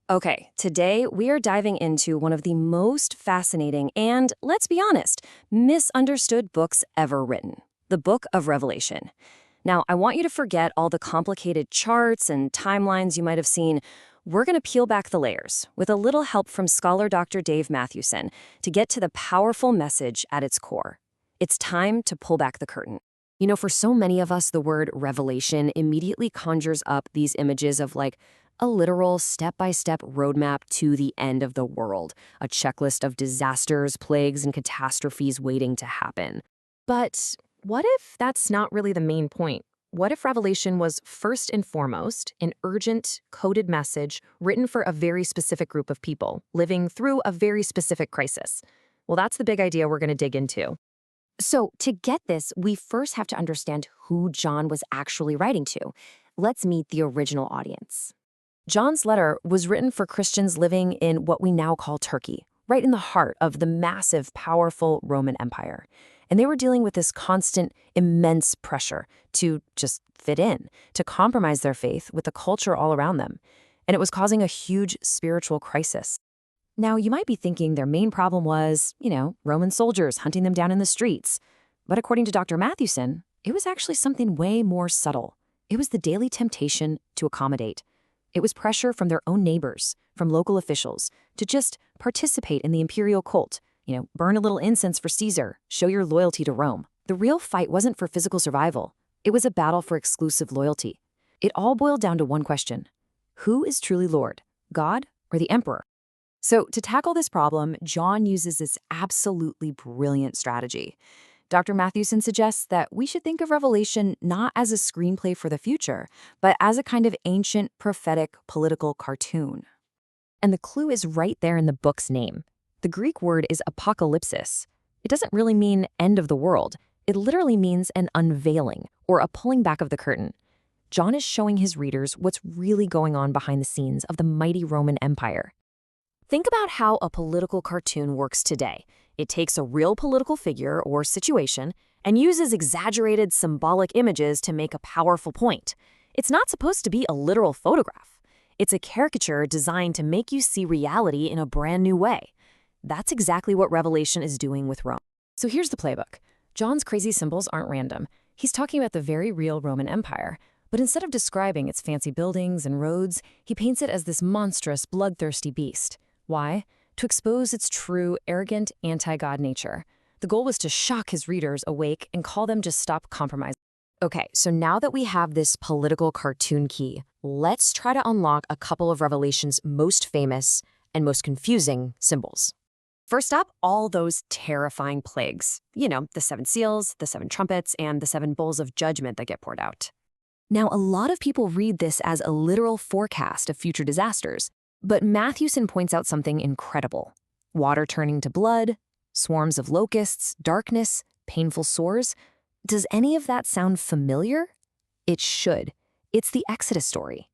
Okay, today we are diving into one of the most fascinating and, let's be honest, misunderstood books ever written, the Book of Revelation. Now, I want you to forget all the complicated charts and timelines you might have seen. We're going to peel back the layers with a little help from scholar Dr. Dave Mathewson to get to the powerful message at its core. It's time to pull back the curtain. For so many of us, the word revelation immediately conjures up these images of like a literal step-by-step roadmap to the end of the world, a checklist of disasters, plagues, and catastrophes waiting to happen. But what if that's not really the main point? What if Revelation was first and foremost an urgent, coded message written for a very specific group of people, living through a very specific crisis? Well, that's the big idea we're going to dig into. So, to get this, we first have to understand who John was actually writing to. Let's meet the original audience. John's letter was written for Christians living in what we now call Turkey, right in the heart of the massive, powerful Roman Empire. And they were dealing with this constant, immense pressure to just fit in, to compromise their faith with the culture all around them. And it was causing a huge spiritual crisis. Now, you might be thinking their main problem was, Roman soldiers hunting them down in the streets. But according to Dr. Mathewson, it was actually something way more subtle. It was the daily temptation to accommodate. It was pressure from their own neighbors, from local officials, to just participate in the imperial cult. Burn a little incense for Caesar, show your loyalty to Rome. The real fight wasn't for physical survival. It was a battle for exclusive loyalty. It all boiled down to one question. Who is truly Lord, God or the emperor? So to tackle this problem, John uses this absolutely brilliant strategy. Dr. Mathewson suggests that we should think of Revelation not as a screenplay for the future, but as a kind of ancient, prophetic, political cartoon. And the clue is right there in the book's name. The Greek word is apocalypsis. It doesn't really mean end of the world. It literally means an unveiling, or a pulling back of the curtain. John is showing his readers what's really going on behind the scenes of the mighty Roman Empire. Think about how a political cartoon works today. It takes a real political figure or situation and uses exaggerated symbolic images to make a powerful point. It's not supposed to be a literal photograph. It's a caricature designed to make you see reality in a brand new way. That's exactly what Revelation is doing with Rome. So here's the playbook. John's crazy symbols aren't random. He's talking about the very real Roman Empire. But instead of describing its fancy buildings and roads, he paints it as this monstrous, bloodthirsty beast. Why? To expose its true, arrogant, anti-God nature. The goal was to shock his readers awake and call them to stop compromising. Okay, so now that we have this political cartoon key, let's try to unlock a couple of Revelation's most famous and most confusing symbols. First up, all those terrifying plagues. The 7 seals, the 7 trumpets, and the 7 bowls of judgment that get poured out. Now, a lot of people read this as a literal forecast of future disasters. But Mathewson points out something incredible. Water turning to blood, swarms of locusts, darkness, painful sores. Does any of that sound familiar? It should. It's the Exodus story.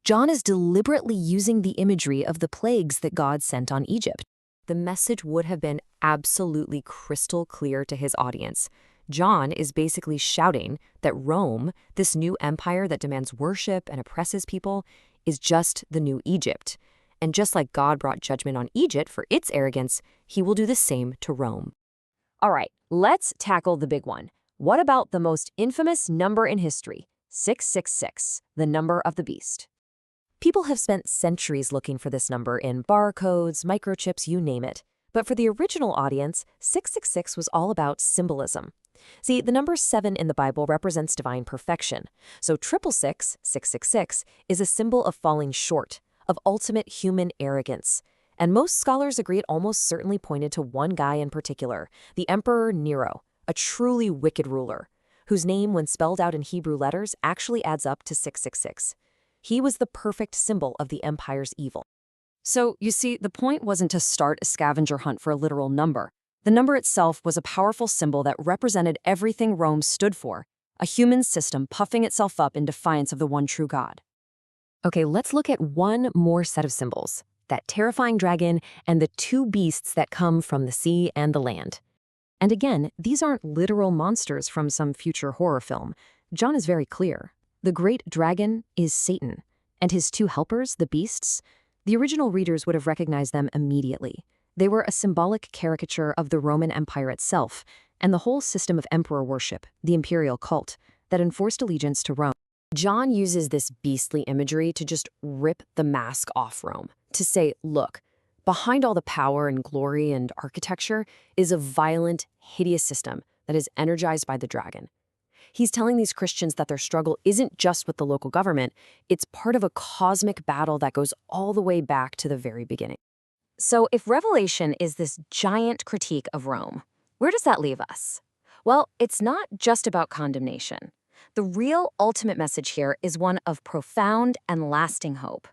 John is deliberately using the imagery of the plagues that God sent on Egypt. The message would have been absolutely crystal clear to his audience. John is basically shouting that Rome, this new empire that demands worship and oppresses people, is just the new Egypt. And just like God brought judgment on Egypt for its arrogance, he will do the same to Rome. All right, let's tackle the big one. What about the most infamous number in history, 666, the number of the beast? People have spent centuries looking for this number in barcodes, microchips, you name it. But for the original audience, 666 was all about symbolism. See, the number 7 in the Bible represents divine perfection. So 666, 666, is a symbol of falling short, of ultimate human arrogance. And most scholars agree it almost certainly pointed to one guy in particular, the Emperor Nero, a truly wicked ruler, whose name, when spelled out in Hebrew letters, actually adds up to 666. He was the perfect symbol of the empire's evil. So, you see, the point wasn't to start a scavenger hunt for a literal number. The number itself was a powerful symbol that represented everything Rome stood for, a human system puffing itself up in defiance of the one true God. Okay, let's look at one more set of symbols, that terrifying dragon and the 2 beasts that come from the sea and the land. And again, these aren't literal monsters from some future horror film. John is very clear. The great dragon is Satan, and his 2 helpers, the beasts, The original readers would have recognized them immediately. They were a symbolic caricature of the Roman Empire itself and the whole system of emperor worship, the imperial cult, that enforced allegiance to Rome. John uses this beastly imagery to just rip the mask off Rome, to say, look, behind all the power and glory and architecture is a violent, hideous system that is energized by the dragon. He's telling these Christians that their struggle isn't just with the local government, it's part of a cosmic battle that goes all the way back to the very beginning. So if Revelation is this giant critique of Rome, where does that leave us? Well, it's not just about condemnation. The real ultimate message here is one of profound and lasting hope.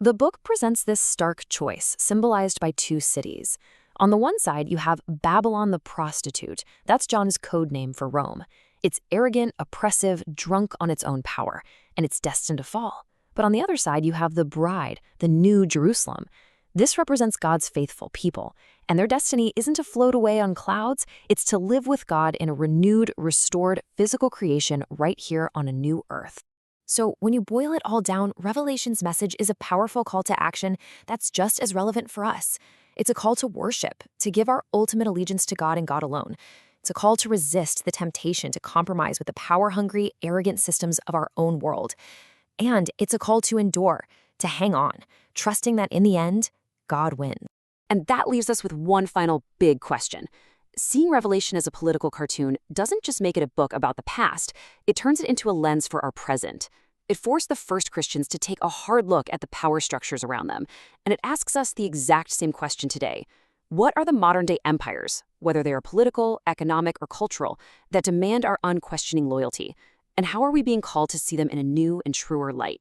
The book presents this stark choice, symbolized by two cities. On the one side, you have Babylon the prostitute. That's John's code name for Rome. It's arrogant, oppressive, drunk on its own power, and it's destined to fall. But on the other side, you have the bride, the new Jerusalem. This represents God's faithful people, and their destiny isn't to float away on clouds, it's to live with God in a renewed, restored physical creation right here on a new earth. So when you boil it all down, Revelation's message is a powerful call to action that's just as relevant for us. It's a call to worship, to give our ultimate allegiance to God and God alone. It's a call to resist the temptation to compromise with the power-hungry, arrogant systems of our own world. And it's a call to endure, to hang on, trusting that in the end, God wins. And that leaves us with one final big question. Seeing Revelation as a political cartoon doesn't just make it a book about the past, it turns it into a lens for our present. It forced the first Christians to take a hard look at the power structures around them, and it asks us the exact same question today. What are the modern-day empires, whether they are political, economic, or cultural, that demand our unquestioning loyalty? And how are we being called to see them in a new and truer light?